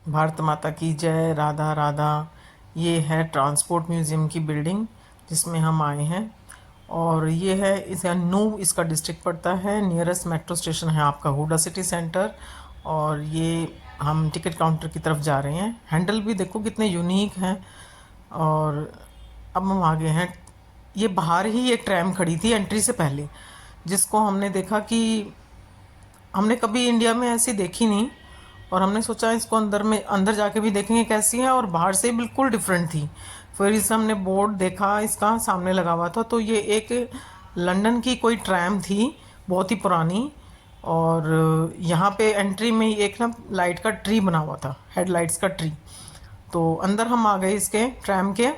भारत माता की जय। राधा राधा। ये है ट्रांसपोर्ट म्यूज़ियम की बिल्डिंग जिसमें हम आए हैं। और ये है इसका नूह इसका डिस्ट्रिक्ट पड़ता है। नियरेस्ट मेट्रो स्टेशन है आपका हुडा सिटी सेंटर। और ये हम टिकट काउंटर की तरफ जा रहे हैं। हैंडल भी देखो कितने यूनिक हैं। और अब हम आगे हैं। ये बाहर ही एक ट्रैम खड़ी थी एंट्री से पहले, जिसको हमने देखा कि हमने कभी इंडिया में ऐसी देखी नहीं। और हमने सोचा इसको अंदर जाके भी देखेंगे कैसी है। और बाहर से बिल्कुल डिफरेंट थी। फिर इस हमने बोर्ड देखा, इसका सामने लगा हुआ था, तो ये एक लंदन की कोई ट्रैम थी, बहुत ही पुरानी। और यहाँ पे एंट्री में ही एक ना लाइट का ट्री बना हुआ था, हेडलाइट्स का ट्री। तो अंदर हम आ गए इसके ट्रैम के,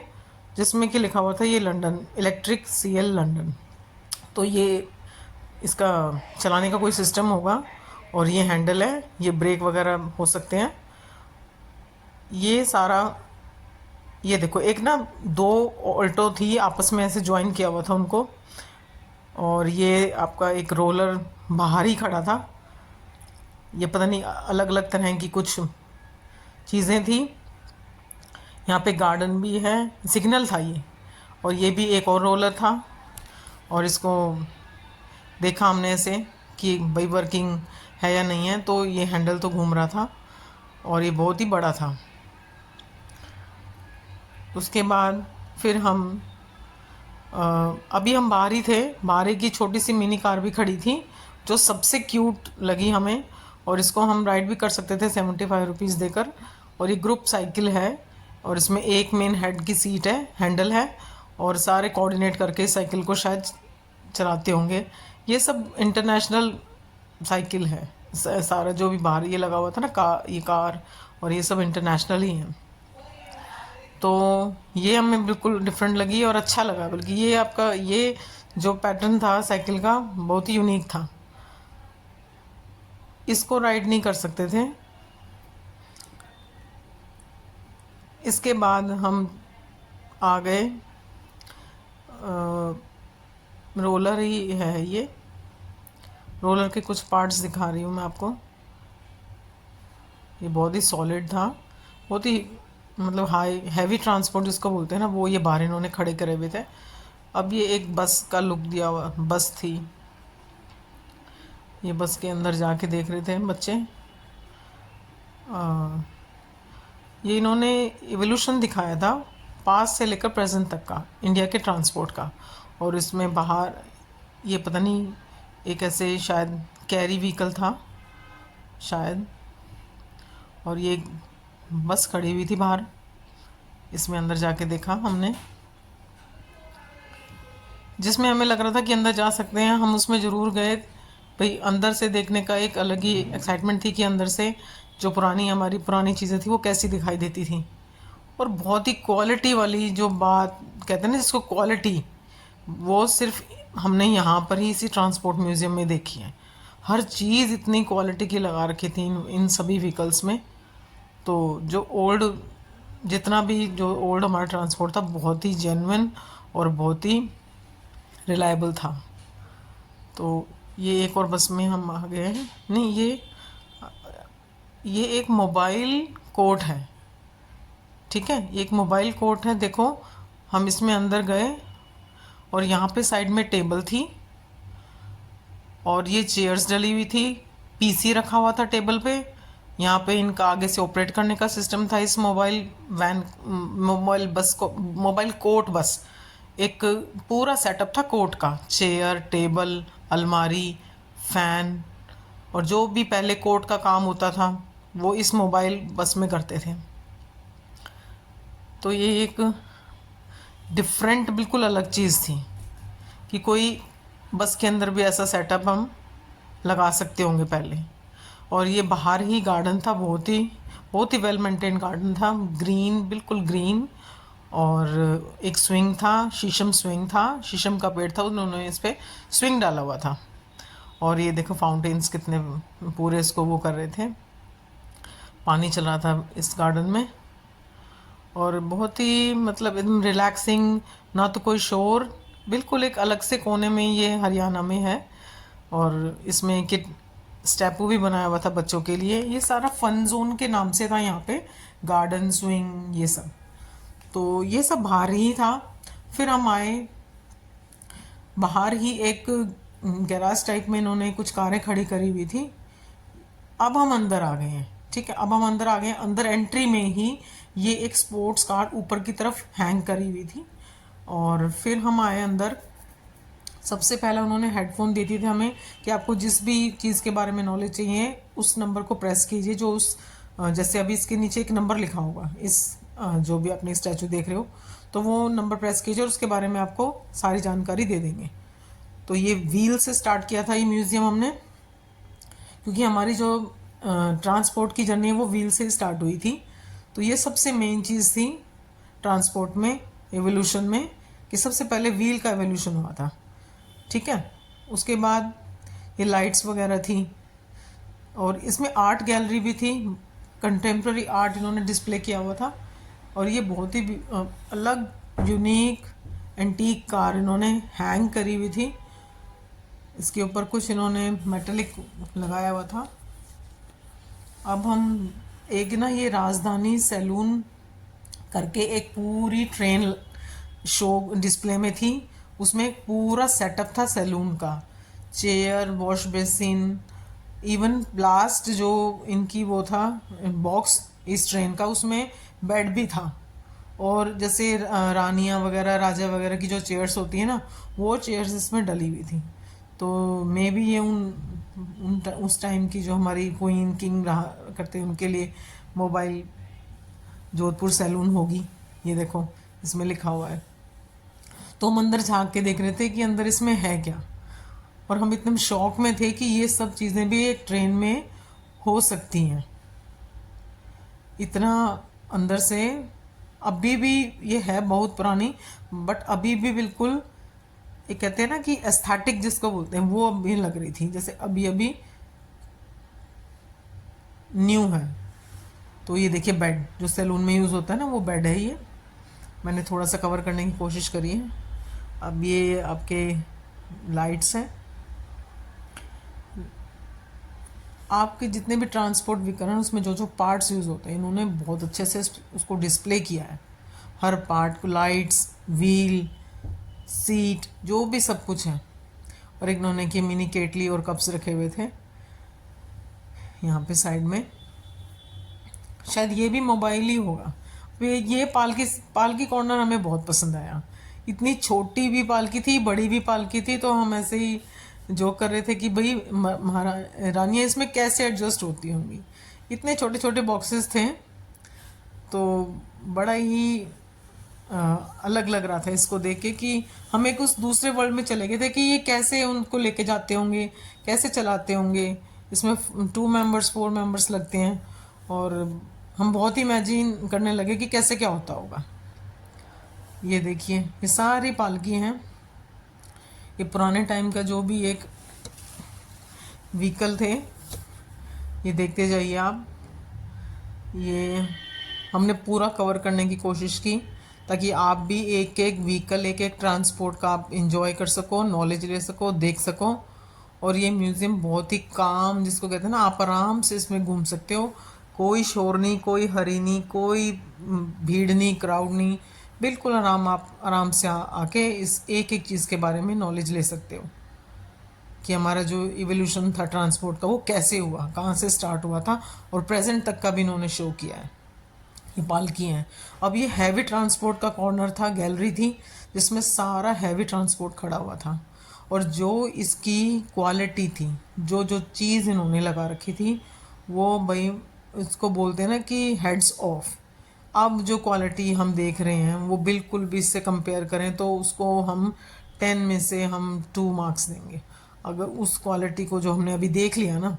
जिसमें कि लिखा हुआ था ये लंदन इलेक्ट्रिक सीएल लंदन। तो ये इसका चलाने का कोई सिस्टम होगा। और ये हैंडल है, ये ब्रेक वगैरह हो सकते हैं। ये सारा, ये देखो एक ना दो ऑल्टो थी, आपस में ऐसे ज्वाइन किया हुआ था उनको। और ये आपका एक रोलर बाहर ही खड़ा था। ये पता नहीं अलग अलग तरह की कुछ चीज़ें थी। यहाँ पे गार्डन भी है, सिग्नल था ये। और ये भी एक और रोलर था। और इसको देखा हमने ऐसे कि भाई वर्किंग है या नहीं है। तो ये हैंडल तो घूम रहा था और ये बहुत ही बड़ा था। उसके बाद फिर हम अभी हम बाहर ही थे। बाहर की छोटी सी मिनी कार भी खड़ी थी जो सबसे क्यूट लगी हमें। और इसको हम राइड भी कर सकते थे 75 रुपीज़ देकर। और ये ग्रुप साइकिल है। और इसमें एक मेन हेड की सीट है, हैंडल है। और सारे कोऑर्डिनेट करके साइकिल को शायद चलाते होंगे। ये सब इंटरनेशनल साइकिल है। सारा जो भी बाहर ये लगा हुआ था ना ये कार, और ये सब इंटरनेशनल ही है। तो ये हमें बिल्कुल डिफरेंट लगी और अच्छा लगा। बल्कि ये आपका ये जो पैटर्न था साइकिल का बहुत ही यूनिक था। इसको राइड नहीं कर सकते थे। इसके बाद हम आ गए, रोलर ही है ये। रोलर के कुछ पार्ट्स दिखा रही हूँ मैं आपको। ये बहुत ही सॉलिड था, बहुत ही मतलब हाई हैवी ट्रांसपोर्ट जिसको बोलते हैं ना, वो ये बाहर इन्होंने खड़े करे हुए थे। अब ये एक बस का लुक दिया हुआ बस थी। ये बस के अंदर जाके देख रहे थे बच्चे। ये इन्होंने इवोल्यूशन दिखाया था पास्ट से लेकर प्रेजेंट तक का इंडिया के ट्रांसपोर्ट का। और इसमें बाहर ये पता नहीं एक ऐसे शायद कैरी व्हीकल था शायद। और ये एक बस खड़ी हुई थी बाहर। इसमें अंदर जाके देखा हमने, जिसमें हमें लग रहा था कि अंदर जा सकते हैं। हम उसमें ज़रूर गए भाई। अंदर से देखने का एक अलग ही एक्साइटमेंट थी कि अंदर से जो हमारी पुरानी चीज़ें थी वो कैसी दिखाई देती थी। और बहुत ही क्वालिटी वाली जो बात कहते हैं ना जिसको क्वालिटी, वो सिर्फ हमने यहाँ पर ही इसी ट्रांसपोर्ट म्यूज़ियम में देखी है। हर चीज़ इतनी क्वालिटी की लगा रखी थी इन सभी व्हीकल्स में। तो जो ओल्ड जितना भी जो ओल्ड हमारा ट्रांसपोर्ट था बहुत ही जेन्युइन और बहुत ही रिलायबल था। तो ये एक और बस में हम आ गए हैं। नहीं, ये एक मोबाइल कोर्ट है। ठीक है, ये एक मोबाइल कोर्ट है। देखो हम इसमें अंदर गए और यहाँ पे साइड में टेबल थी और ये चेयर्स डली हुई थी। पीसी रखा हुआ था टेबल पे। यहाँ पे इनका आगे से ऑपरेट करने का सिस्टम था। इस मोबाइल बस को, मोबाइल कोर्ट बस एक पूरा सेटअप था कोर्ट का। चेयर, टेबल, अलमारी, फैन, और जो भी पहले कोर्ट का काम होता था वो इस मोबाइल बस में करते थे। तो ये एक डिफरेंट बिल्कुल अलग चीज़ थी कि कोई बस के अंदर भी ऐसा सेटअप हम लगा सकते होंगे पहले। और ये बाहर ही गार्डन था, बहुत ही वेल मेंटेन गार्डन था, ग्रीन, बिल्कुल ग्रीन। और एक स्विंग था, शीशम स्विंग था, शीशम का पेड़ था, उन्होंने इस पर स्विंग डाला हुआ था। और ये देखो फाउंटेन्स कितने पूरे इसको वो कर रहे थे, पानी चल रहा था इस गार्डन में। और बहुत ही मतलब एकदम रिलैक्सिंग, ना तो कोई शोर, बिल्कुल एक अलग से कोने में ये हरियाणा में है। और इसमें स्टेपू भी बनाया हुआ था बच्चों के लिए। ये सारा फन जोन के नाम से था यहाँ पे, गार्डन स्विंग ये सब। तो ये सब बाहर ही था। फिर हम आए, बाहर ही एक गैराज टाइप में इन्होंने कुछ कारें खड़ी करी हुई थी। अब हम अंदर आ गए हैं, ठीक है, अब हम अंदर आ गए हैं। अंदर एंट्री में ही ये एक स्पोर्ट्स कार ऊपर की तरफ हैंग करी हुई थी। और फिर हम आए अंदर। सबसे पहले उन्होंने हेडफोन दे दिए थे हमें कि आपको जिस भी चीज़ के बारे में नॉलेज चाहिए उस नंबर को प्रेस कीजिए, जो उस जैसे अभी इसके नीचे एक नंबर लिखा होगा, इस जो भी अपने स्टैचू देख रहे हो, तो वो नंबर प्रेस कीजिए और उसके बारे में आपको सारी जानकारी दे देंगे। तो ये व्हील से स्टार्ट किया था ये म्यूज़ियम हमने, क्योंकि हमारी जो ट्रांसपोर्ट की जर्नी है वो व्हील से स्टार्ट हुई थी। तो ये सबसे मेन चीज़ थी ट्रांसपोर्ट में, एवोल्यूशन में, कि सबसे पहले व्हील का एवोल्यूशन हुआ था, ठीक है। उसके बाद ये लाइट्स वगैरह थी, और इसमें आर्ट गैलरी भी थी, कंटेम्प्रेरी आर्ट इन्होंने डिस्प्ले किया हुआ था। और ये बहुत ही अलग यूनिक एंटीक कार इन्होंने हैंग करी हुई थी। इसके ऊपर कुछ इन्होंने मेटेलिक लगाया हुआ था। अब हम एक ना ये राजधानी सैलून करके एक पूरी ट्रेन शो डिस्प्ले में थी। उसमें एक पूरा सेटअप था सैलून का, chair, wash basin, even last जो इनकी वो था बॉक्स इस ट्रेन का, उसमें बेड भी था। और जैसे रानियां वगैरह, राजा वगैरह की जो चेयर्स होती है ना, वो चेयर्स इसमें डली हुई थी। तो मे बी ये उस टाइम की जो हमारी क्वीन किंग रहा करते हैं उनके लिए मोबाइल जोधपुर सैलून होगी। ये देखो इसमें लिखा हुआ है। तो हम अंदर झांक के देख रहे थे कि अंदर इसमें है क्या, और हम इतने शौक में थे कि ये सब चीज़ें भी एक ट्रेन में हो सकती हैं। इतना अंदर से अभी भी ये है बहुत पुरानी, बट अभी भी बिल्कुल, ये कहते हैं ना कि एस्थेटिक जिसको बोलते हैं, वो अभी लग रही थी जैसे अभी अभी न्यू है। तो ये देखिए बेड जो सैलून में यूज़ होता है ना, वो बेड है ये। मैंने थोड़ा सा कवर करने की कोशिश करी है। अब ये आपके लाइट्स हैं। आपके जितने भी ट्रांसपोर्ट व्हीकल हैं उसमें जो जो पार्ट्स यूज़ होते हैं इन्होंने बहुत अच्छे से उसको डिस्प्ले किया है। हर पार्ट को, लाइट्स, व्हील, सीट, जो भी सब कुछ है। और एक इन्होंने की मिनी केटली और कप्स रखे हुए थे यहाँ पे साइड में। शायद ये भी मोबाइल ही होगा। ये पालकी पालकी कॉर्नर हमें बहुत पसंद आया। इतनी छोटी भी पालकी थी, बड़ी भी पालकी थी, तो हम ऐसे ही जोक कर रहे थे कि भाई रानियाँ इसमें कैसे एडजस्ट होती होंगी। इतने छोटे छोटे बॉक्सेस थे, तो बड़ा ही अलग लग रहा था इसको देख के कि हम एक उस दूसरे वर्ल्ड में चले गए थे कि ये कैसे उनको लेके जाते होंगे, कैसे चलाते होंगे। इसमें 2 मेंबर्स 4 मेंबर्स लगते हैं, और हम बहुत ही इमेजिन करने लगे कि कैसे क्या होता होगा। ये देखिए ये सारी पालकी हैं। ये पुराने टाइम का जो भी एक व्हीकल थे, ये देखते जाइए आप। ये हमने पूरा कवर करने की कोशिश की ताकि आप भी एक एक व्हीकल, एक एक ट्रांसपोर्ट का आप इंजॉय कर सको, नॉलेज ले सको, देख सको। और ये म्यूज़ियम बहुत ही काम, जिसको कहते हैं ना, आप आराम से इसमें घूम सकते हो। कोई शोर नहीं, कोई हरी नहीं, कोई भीड़ नहीं, क्राउड नहीं, बिल्कुल आप आराम से आके इस एक एक चीज़ के बारे में नॉलेज ले सकते हो कि हमारा जो इवोल्यूशन था ट्रांसपोर्ट का वो कैसे हुआ, कहाँ से स्टार्ट हुआ था, और प्रेजेंट तक का भी इन्होंने शो किया है। ये पालकी हैं। अब ये हैवी ट्रांसपोर्ट का कॉर्नर था, गैलरी थी जिसमें सारा हैवी ट्रांसपोर्ट खड़ा हुआ था। और जो इसकी क्वालिटी थी, जो जो चीज़ इन्होंने लगा रखी थी, वो भाई इसको बोलते हैं ना कि हेड्स ऑफ। अब जो क्वालिटी हम देख रहे हैं वो बिल्कुल भी इससे कंपेयर करें तो उसको हम 10 में से हम 2 मार्क्स देंगे। अगर उस क्वालिटी को जो हमने अभी देख लिया ना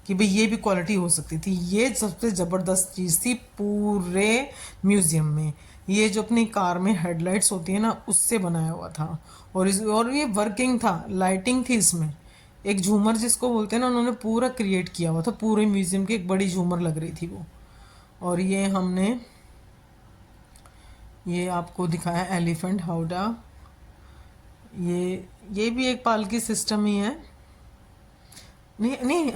कि भाई ये भी क्वालिटी हो सकती थी, ये सबसे ज़बरदस्त चीज़ थी पूरे म्यूज़ियम में। ये जो अपनी कार में हेडलाइट्स होती है ना, उससे बनाया हुआ था। और ये वर्किंग था, लाइटिंग थी इसमें। एक झूमर जिसको बोलते हैं ना, उन्होंने पूरा क्रिएट किया हुआ था। पूरे म्यूज़ियम की एक बड़ी झूमर लग रही थी वो। और ये हमने ये आपको दिखाया एलिफेंट हाउडा। ये भी एक पालकी सिस्टम ही है। नहीं नहीं,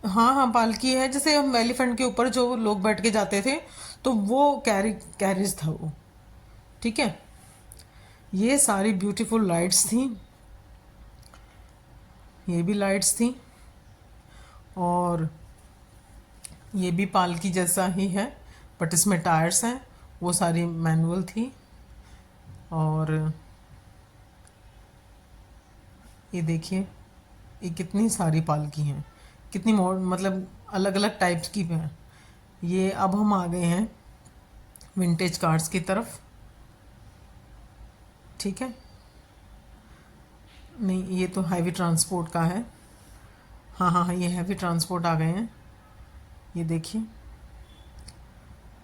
हाँ हाँ पालकी है, जैसे हम एलिफेंट के ऊपर जो लोग बैठ के जाते थे, तो वो कैरिज था वो। ठीक है, ये सारी ब्यूटीफुल लाइट्स थी, ये भी लाइट्स थी, और ये भी पालकी जैसा ही है, बट इसमें टायर्स हैं, वो सारी मैनुअल थी। और ये देखिए, ये कितनी सारी पालकी हैं, कितनी मतलब अलग अलग टाइप्स की हैं। ये अब हम आ गए हैं विंटेज कार्स की तरफ। ठीक है, नहीं ये तो हैवी ट्रांसपोर्ट का है। हाँ हाँ हाँ, ये हैवी ट्रांसपोर्ट आ गए हैं। ये देखिए,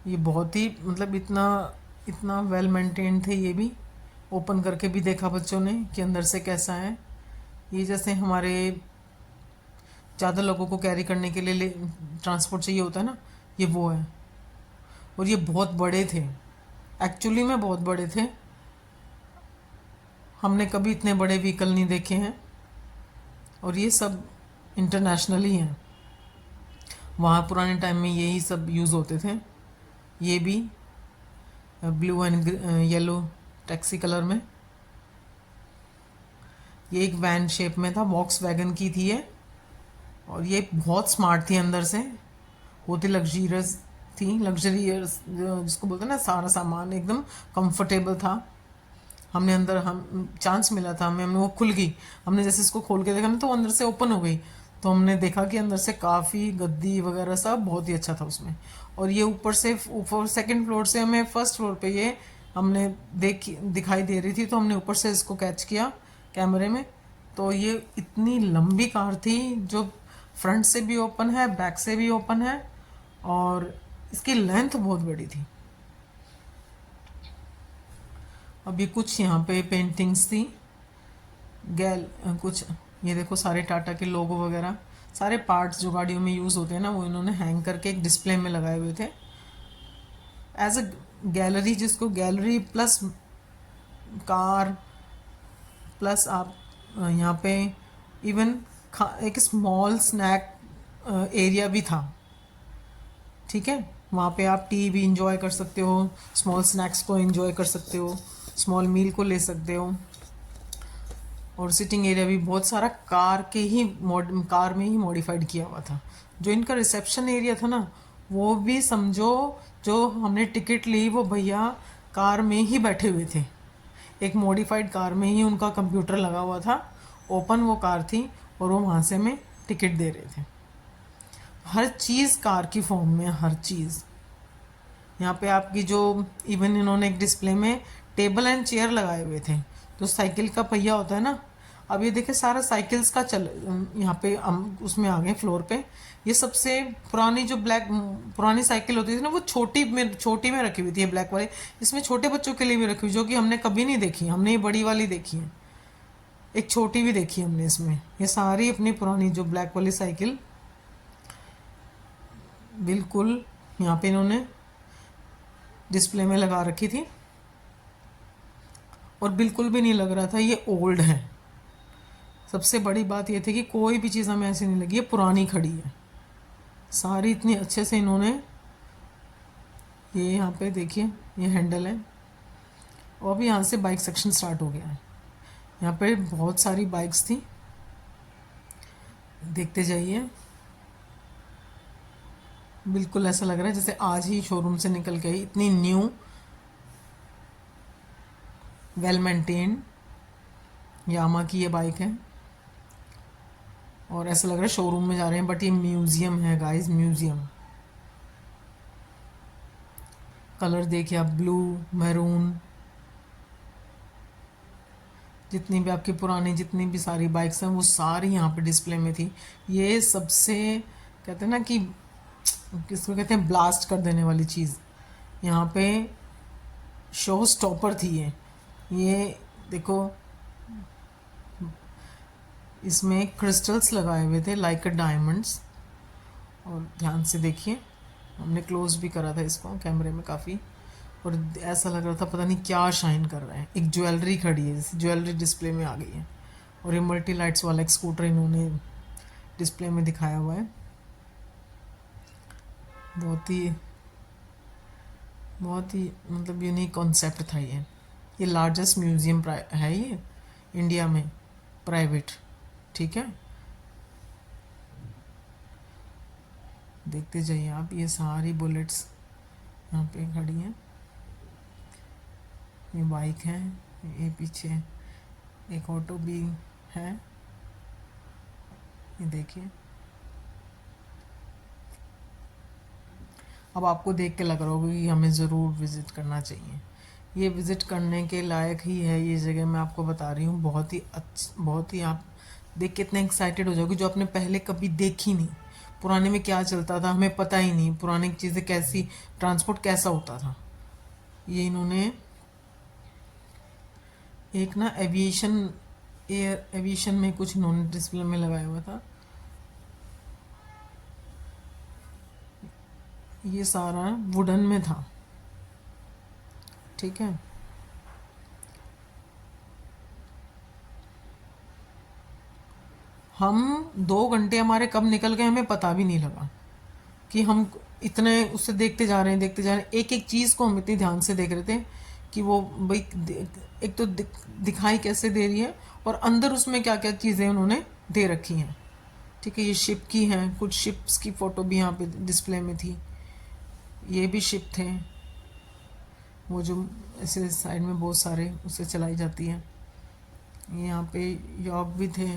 ये बहुत ही मतलब इतना इतना वेल मेंटेन्ड थे। ये भी ओपन करके भी देखा बच्चों ने कि अंदर से कैसा है। ये जैसे हमारे ज़्यादा लोगों को कैरी करने के लिए ट्रांसपोर्ट चाहिए होता है ना, ये वो है। और ये बहुत बड़े थे, एक्चुअली में बहुत बड़े थे। हमने कभी इतने बड़े व्हीकल नहीं देखे हैं, और ये सब इंटरनेशनली हैं। वहाँ पुराने टाइम में यही सब यूज़ होते थे। ये भी blue and yellow taxi colour में, ये एक वैन शेप में था, वॉक्स वैगन की थी ये। और ये बहुत स्मार्ट थी अंदर से, बहुत ही लग्जरियस थी, लग्जरियस जिसको बोलते हैं ना, सारा सामान एकदम कंफर्टेबल था। हमने अंदर, हम चांस मिला था हमें, वो खुल गई। हमने जैसे इसको खोल के देखा ना, तो वो अंदर से ओपन हो गई। तो हमने देखा कि अंदर से काफ़ी गद्दी वगैरह सब बहुत ही अच्छा था उसमें। और ये ऊपर सेकंड फ्लोर से हमें फर्स्ट फ्लोर पे ये हमने दिखाई दे रही थी, तो हमने ऊपर से इसको कैच किया कैमरे में। तो ये इतनी लंबी कार थी, जो फ्रंट से भी ओपन है, बैक से भी ओपन है, और इसकी लेंथ बहुत बड़ी थी। अभी कुछ यहाँ पे पेंटिंग्स थी, कुछ ये देखो, सारे टाटा के लोगो वगैरह, सारे पार्ट्स जो गाड़ियों में यूज़ होते हैं ना, वो इन्होंने हैंग करके एक डिस्प्ले में लगाए हुए थे एज अ गैलरी, जिसको गैलरी प्लस कार प्लस आप यहाँ पे इवन एक स्मॉल स्नैक एरिया भी था। ठीक है, वहाँ पे आप टी भी इंजॉय कर सकते हो, स्मॉल स्नैक्स को इंजॉय कर सकते हो, स्मॉल मील को ले सकते हो। और सिटिंग एरिया भी बहुत सारा कार में ही मॉडिफाइड किया हुआ था। जो इनका रिसेप्शन एरिया था ना, वो भी समझो, जो हमने टिकट ली वो भैया कार में ही बैठे हुए थे, एक मॉडिफाइड कार में ही उनका कंप्यूटर लगा हुआ था, ओपन वो कार थी, और वो वहाँ से हमें टिकट दे रहे थे। हर चीज़ कार की फॉर्म में, हर चीज़। यहाँ पे आपकी जो इवन इन्होंने एक डिस्प्ले में टेबल एंड चेयर लगाए हुए थे, तो साइकिल का पहिया होता है ना, अब ये देखे सारा साइकिल्स का चल, यहाँ पे हम उसमें आ गए फ्लोर पे। ये सबसे पुरानी जो पुरानी साइकिल होती थी ना, वो छोटी में रखी हुई थी, ये ब्लैक वाली। इसमें छोटे बच्चों के लिए भी रखी हुई, जो कि हमने कभी नहीं देखी, हमने ये बड़ी वाली देखी है, एक छोटी भी देखी हमने इसमें। ये सारी अपनी पुरानी जो ब्लैक वाली साइकिल, बिल्कुल यहाँ पे इन्होंने डिस्प्ले में लगा रखी थी, और बिल्कुल भी नहीं लग रहा था ये ओल्ड है। सबसे बड़ी बात ये थी कि कोई भी चीज़ हमें ऐसी नहीं लगी ये पुरानी खड़ी है। सारी इतनी अच्छे से इन्होंने, ये यहाँ पे देखिए, ये हैंडल है, और अभी यहाँ से बाइक सेक्शन स्टार्ट हो गया है। यहाँ पे बहुत सारी बाइक्स थी, देखते जाइए। बिल्कुल ऐसा लग रहा है जैसे आज ही शोरूम से निकल के आई, इतनी न्यू, वेल मेंटेन यामा की ये बाइक है। और ऐसा लग रहा है शोरूम में जा रहे हैं, बट ये म्यूज़ियम है गाइस, म्यूज़ियम। कलर देखिए आप, ब्लू, मैरून, जितनी भी आपकी पुरानी जितनी भी सारी बाइक्स हैं वो सारी यहाँ पे डिस्प्ले में थी। ये सबसे कहते हैं ना कि किसको कहते हैं, ब्लास्ट कर देने वाली चीज़, यहाँ पे शो स्टॉपर थी ये देखो, इसमें क्रिस्टल्स लगाए हुए थे लाइक डायमंड्स। और ध्यान से देखिए, हमने क्लोज भी करा था इसको कैमरे में काफ़ी, और ऐसा लग रहा था पता नहीं क्या शाइन कर रहा है। एक ज्वेलरी खड़ी है, जैसे ज्वेलरी डिस्प्ले में आ गई है। और ये मल्टी लाइट्स वाला एक स्कूटर इन्होंने डिस्प्ले में दिखाया हुआ है। बहुत ही मतलब यूनिक कॉन्सेप्ट था ये लार्जेस्ट म्यूज़ियम है ये इंडिया में, प्राइवेट। ठीक है, देखते जाइए आप। ये सारी बुलेट्स यहाँ पे खड़ी हैं, ये बाइक है, ये पीछे एक ऑटो भी है, ये देखिए। अब आपको देख के लग रहा होगा कि हमें ज़रूर विज़िट करना चाहिए। ये विज़िट करने के लायक ही है ये जगह, मैं आपको बता रही हूँ। बहुत ही आप देख के इतने एक्साइटेड हो जाओगे जो आपने पहले कभी देखी नहीं। पुराने में क्या चलता था हमें पता ही नहीं, पुरानी चीज़ें कैसी, ट्रांसपोर्ट कैसा होता था। ये इन्होंने एक ना एविएशन में कुछ इन्होंने डिस्प्ले में लगाया हुआ था। ये सारा वुडन में था। ठीक है, हम 2 घंटे हमारे कब निकल गए हमें पता भी नहीं लगा कि हम इतने उससे देखते जा रहे हैं, एक एक चीज़ को हम इतनी ध्यान से देख रहे थे कि वो भाई एक तो दिखाई कैसे दे रही है और अंदर उसमें क्या क्या चीज़ें उन्होंने दे रखी हैं। ठीक है, ये शिप की हैं, कुछ शिप्स की फ़ोटो भी यहाँ पे डिस्प्ले में थी। ये भी शिप थे, वो जो ऐसे साइड में बहुत सारे उससे चलाई जाती है। यहाँ पे यॉक भी थे,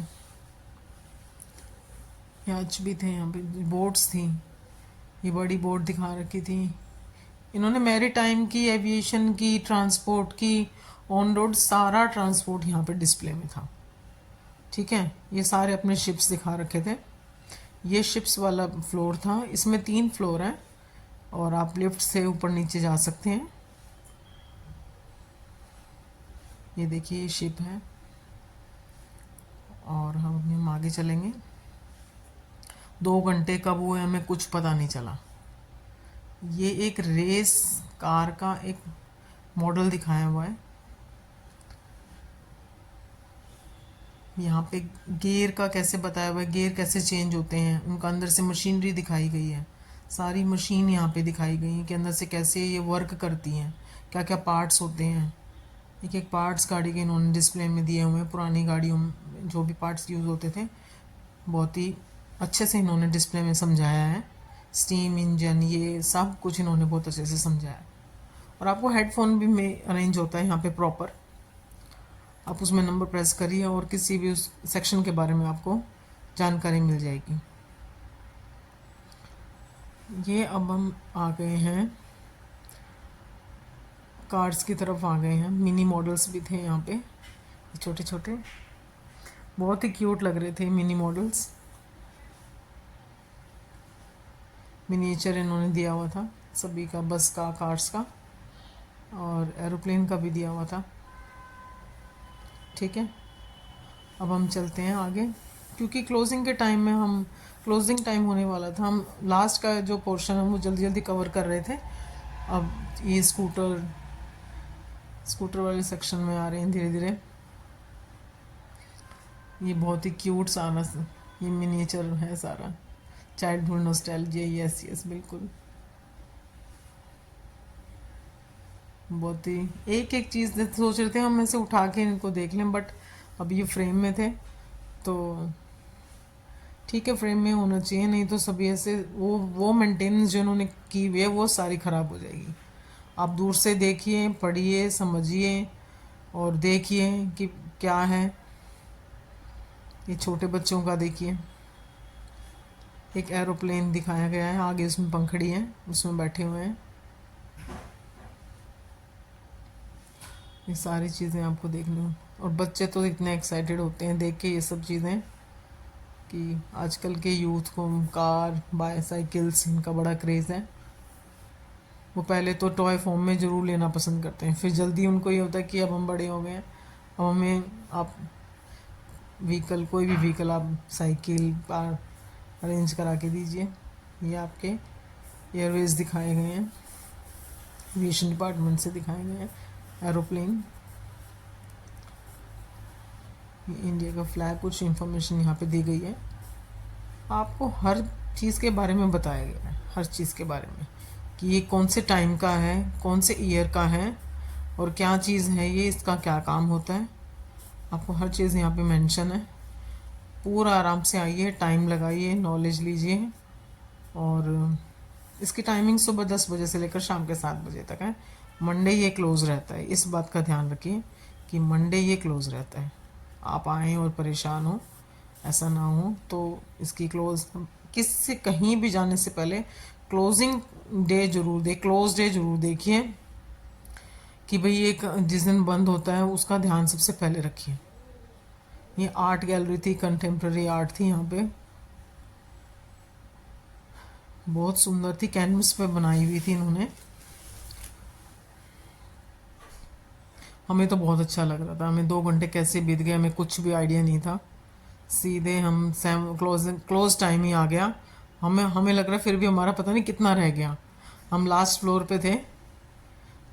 याच भी थे, यहाँ पे बोट्स थी, ये बड़ी बोट दिखा रखी थी। इन्होंने मैरी टाइम की, एविएशन की, ट्रांसपोर्ट की, ऑन रोड सारा ट्रांसपोर्ट यहाँ पे डिस्प्ले में था। ठीक है, ये सारे अपने शिप्स दिखा रखे थे। ये शिप्स वाला फ्लोर था, इसमें 3 फ्लोर हैं और आप लिफ्ट से ऊपर नीचे जा सकते हैं। ये देखिए ये शिप है और हम आगे चलेंगे। 2 घंटे कब हुए हमें कुछ पता नहीं चला। ये एक रेस कार का एक मॉडल दिखाया हुआ है। यहाँ पे गियर का कैसे बताया हुआ है, गियर कैसे चेंज होते हैं, उनका अंदर से मशीनरी दिखाई गई है। सारी मशीन यहाँ पे दिखाई गई है कि अंदर से कैसे ये वर्क करती हैं, क्या क्या पार्ट्स होते हैं। एक एक पार्ट्स गाड़ी के इन्होंने डिस्प्ले में दिए हुए हैं। पुरानी गाड़ियों में जो भी पार्ट्स यूज़ होते थे बहुत ही अच्छे से इन्होंने डिस्प्ले में समझाया है। स्टीम इंजन, ये सब कुछ इन्होंने बहुत अच्छे से समझाया है। और आपको हेडफोन भी में अरेंज होता है यहाँ पे प्रॉपर। आप उसमें नंबर प्रेस करिए और किसी भी उस सेक्शन के बारे में आपको जानकारी मिल जाएगी। ये अब हम आ गए हैं कार्स की तरफ आ गए हैं। मिनी मॉडल्स भी थे यहाँ पे, छोटे छोटे, बहुत ही क्यूट लग रहे थे मिनी मॉडल्स। मिनिएचर इन्होंने दिया हुआ था सभी का, बस का, कार्स का और एरोप्लेन का भी दिया हुआ था। ठीक है, अब हम चलते हैं आगे क्योंकि क्लोजिंग के टाइम में हम, क्लोजिंग टाइम होने वाला था, हम लास्ट का जो पोर्शन है वो जल्दी जल्दी कवर कर रहे थे। अब ये स्कूटर वाले सेक्शन में आ रहे हैं धीरे धीरे। ये बहुत ही क्यूट सारा ये मिनिएचर है सारा, चाइल्डहुड नॉस्टैल्जिया। यस यस, बिल्कुल। बहुत ही एक एक चीज़ सोच रहे थे हम ऐसे उठा के इनको देख लें, बट अब ये फ्रेम में थे तो ठीक है, फ्रेम में होना चाहिए, नहीं तो सभी ऐसे वो मेंटेनेंस जो इन्होंने की हुई है वो सारी ख़राब हो जाएगी। आप दूर से देखिए, पढ़िए, समझिए और देखिए कि क्या है। ये छोटे बच्चों का देखिए, एक एरोप्लेन दिखाया गया है, आगे उसमें पंखड़ी है, उसमें बैठे हुए हैं। ये सारी चीज़ें आपको देखनी हो और बच्चे तो इतने एक्साइटेड होते हैं देख के ये सब चीज़ें कि आजकल के यूथ को कार, बाईसाइकिल्स, इनका बड़ा क्रेज़ है। वो पहले तो टॉय फॉर्म में ज़रूर लेना पसंद करते हैं, फिर जल्दी उनको ये होता है कि अब हम बड़े हो गए हैं, अब हमें आप व्हीकल, कोई भी व्हीकल, आप साइकिल, कार अरेंज करा के दीजिए। ये आपके एयरवेज दिखाए गए हैं, एविएशन डिपार्टमेंट से दिखाए गए हैं एरोप्लेन। इंडिया का फ्लैग, कुछ इंफॉर्मेशन यहाँ पे दी गई है। आपको हर चीज़ के बारे में बताया गया है, हर चीज़ के बारे में कि ये कौन से टाइम का है, कौन से ईयर का है और क्या चीज़ है ये, इसका क्या काम होता है। आपको हर चीज़ यहाँ पे मेंशन है। पूरा आराम से आइए, टाइम लगाइए, नॉलेज लीजिए। और इसकी टाइमिंग सुबह 10 बजे से लेकर शाम के 7 बजे तक है। मंडे ये क्लोज़ रहता है, इस बात का ध्यान रखिए कि मंडे ये क्लोज़ रहता है। आप आएँ और परेशान हो, ऐसा ना हो। तो इसकी किससे कहीं भी जाने से पहले क्लोजिंग डे जरूर क्लोज डे जरूर देखिए कि भाई एक जिस दिन बंद होता है उसका ध्यान सबसे पहले रखिए। ये आर्ट गैलरी थी, कंटेम्प्रेरी आर्ट थी यहाँ पे, बहुत सुंदर थी, कैनवस पे बनाई हुई थी इन्होंने। हमें तो बहुत अच्छा लग रहा था, हमें 2 घंटे कैसे बीत गए हमें कुछ भी आइडिया नहीं था। सीधे हम क्लोज टाइम ही आ गया। हमें हमें लग रहा है फिर भी हमारा पता नहीं कितना रह गया। हम लास्ट फ्लोर पे थे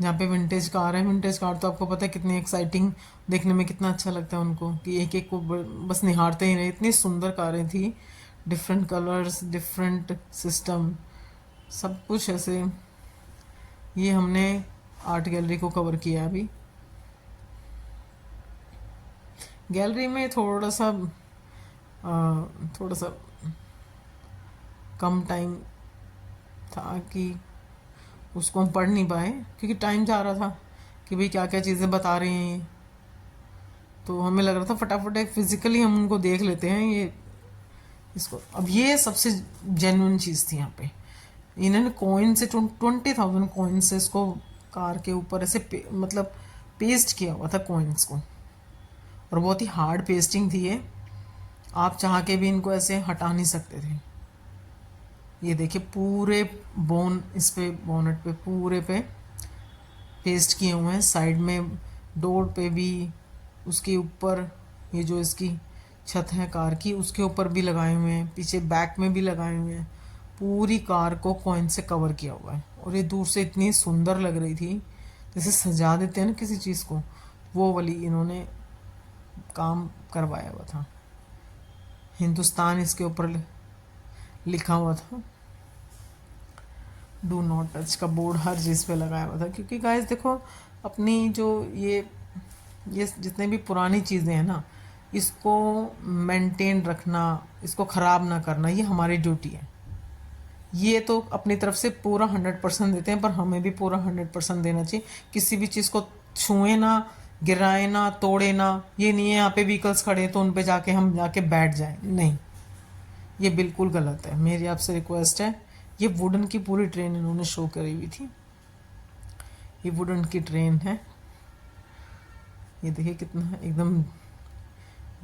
जहाँ पे विंटेज कार है। विंटेज कार तो आपको पता है कितनी एक्साइटिंग, देखने में कितना अच्छा लगता है उनको कि एक एक को बस निहारते ही रहे। इतनी सुंदर कारें थी, डिफरेंट कलर्स, डिफरेंट सिस्टम, सब कुछ ऐसे। ये हमने आर्ट गैलरी को कवर किया अभी। गैलरी में थोड़ा सा कम टाइम था कि उसको हम पढ़ नहीं पाए क्योंकि टाइम जा रहा था कि भाई क्या क्या चीज़ें बता रहे हैं। तो हमें लग रहा था फटाफट एक फिजिकली हम उनको देख लेते हैं ये इसको। अब ये सबसे जेन्युइन चीज़ थी यहाँ पे। इन्होंने कॉइन से 20,000 कॉइन से इसको कार के ऊपर ऐसे मतलब पेस्ट किया हुआ था कॉइन्स को, और बहुत ही हार्ड पेस्टिंग थी ये। आप चाह के भी इनको ऐसे हटा नहीं सकते थे। ये देखिए पूरे बोन इस पे, बोनेट पे पूरे पे पेस्ट किए हुए हैं। साइड में डोर पे भी, उसके ऊपर ये जो इसकी छत है कार की उसके ऊपर भी लगाए हुए हैं, पीछे बैक में भी लगाए हुए हैं। पूरी कार को कॉइन से कवर किया हुआ है। और ये दूर से इतनी सुंदर लग रही थी, जैसे सजा देते हैं ना किसी चीज़ को, वो वाली इन्होंने काम करवाया हुआ था। हिंदुस्तान इसके ऊपर लिखा हुआ था। डू नॉट टच का बोर्ड हर चीज़ पे लगाया हुआ था क्योंकि गाइस देखो, अपनी जो ये जितने भी पुरानी चीज़ें हैं ना, इसको मेंटेन रखना, इसको ख़राब ना करना, ये हमारी ड्यूटी है। ये तो अपनी तरफ से पूरा 100% देते हैं, पर हमें भी पूरा 100% देना चाहिए। किसी भी चीज़ को छुए ना, गिराए ना, तोड़े ना। ये नहीं है यहाँ पे व्हीकल्स खड़े हैं तो उन पे जाके हम जाके बैठ जाएं, नहीं, ये बिल्कुल गलत है। मेरी आपसे रिक्वेस्ट है। ये वुडन की पूरी ट्रेन इन्होंने शो करी हुई थी। ये वुडन की ट्रेन है। ये देखिए कितना एकदम,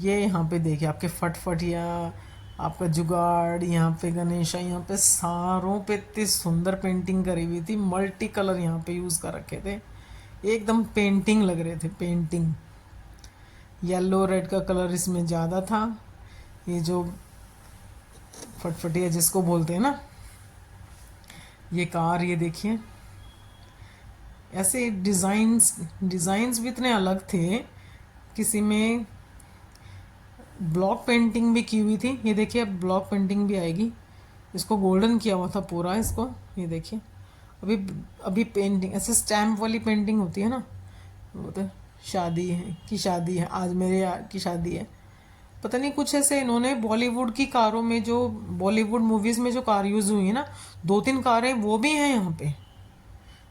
ये यहाँ पे देखिए आपके फटफटिया, आपका जुगाड़, यहाँ पे गणेशा, यहाँ पे सारों पे इतनी सुंदर पेंटिंग करी हुई थी। मल्टी कलर यहाँ पे यूज़ कर रखे थे, एकदम पेंटिंग लग रहे थे, पेंटिंग। येलो रेड का कलर इसमें ज़्यादा था। ये जो फटफटिया जिसको बोलते हैं ना, ये कार, ये देखिए ऐसे डिज़ाइंस भी इतने अलग थे। किसी में ब्लॉक पेंटिंग भी की हुई थी। ये देखिए अब ब्लॉक पेंटिंग भी आएगी। इसको गोल्डन किया हुआ था पूरा इसको, ये देखिए। अभी अभी पेंटिंग ऐसे स्टैम्प वाली पेंटिंग होती है ना, वो तो शादी है आज मेरे यार की शादी है। पता नहीं कुछ ऐसे इन्होंने बॉलीवुड की कारों में, जो बॉलीवुड मूवीज़ में जो कार यूज़ हुई है ना, 2-3 कारें वो भी हैं यहाँ पे।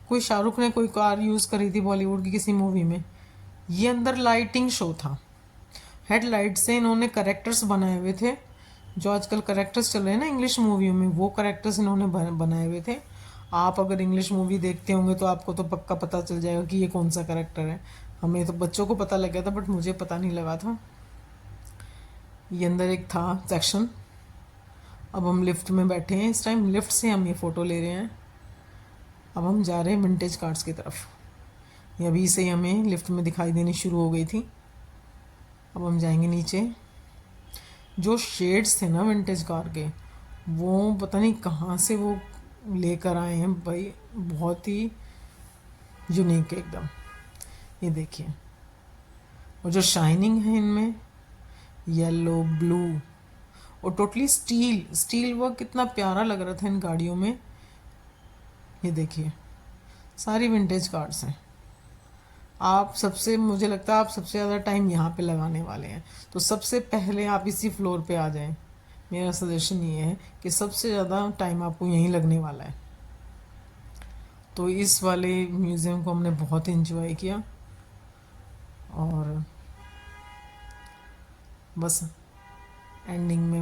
कोई शाहरुख ने कोई कार यूज़ करी थी बॉलीवुड की किसी मूवी में। ये अंदर लाइटिंग शो था। हेडलाइट से इन्होंने करेक्टर्स बनाए हुए थे, जो आजकल करेक्टर्स चल रहे हैं ना इंग्लिश मूवियों में, वो करेक्टर्स इन्होंने बनाए हुए थे। आप अगर इंग्लिश मूवी देखते होंगे तो आपको तो पक्का पता चल जाएगा कि ये कौन सा करेक्टर है। हमें तो बच्चों को पता लग गया था बट मुझे पता नहीं लगा था। ये अंदर एक था सेक्शन। अब हम लिफ्ट में बैठे हैं, इस टाइम लिफ्ट से हम ये फ़ोटो ले रहे हैं। अब हम जा रहे हैं विंटेज कार्स की तरफ। ये अभी से ही हमें लिफ्ट में दिखाई देनी शुरू हो गई थी। अब हम जाएंगे नीचे। जो शेड्स थे ना विंटेज कार के, वो पता नहीं कहाँ से वो लेकर आए हैं भाई, बहुत ही यूनिक है एकदम। ये देखिए, और जो शाइनिंग है इनमें, येलो, ब्लू, और टोटली स्टील स्टील वर्क कितना प्यारा लग रहा था इन गाड़ियों में। ये देखिए सारी विंटेज कार्स हैं। आप सबसे मुझे लगता है आप सबसे ज़्यादा टाइम यहाँ पे लगाने वाले हैं, तो सबसे पहले आप इसी फ्लोर पे आ जाएं। मेरा सजेशन ये है कि सबसे ज़्यादा टाइम आपको यहीं लगने वाला है। तो इस वाले म्यूज़ियम को हमने बहुत इंजॉय किया और बस एंडिंग में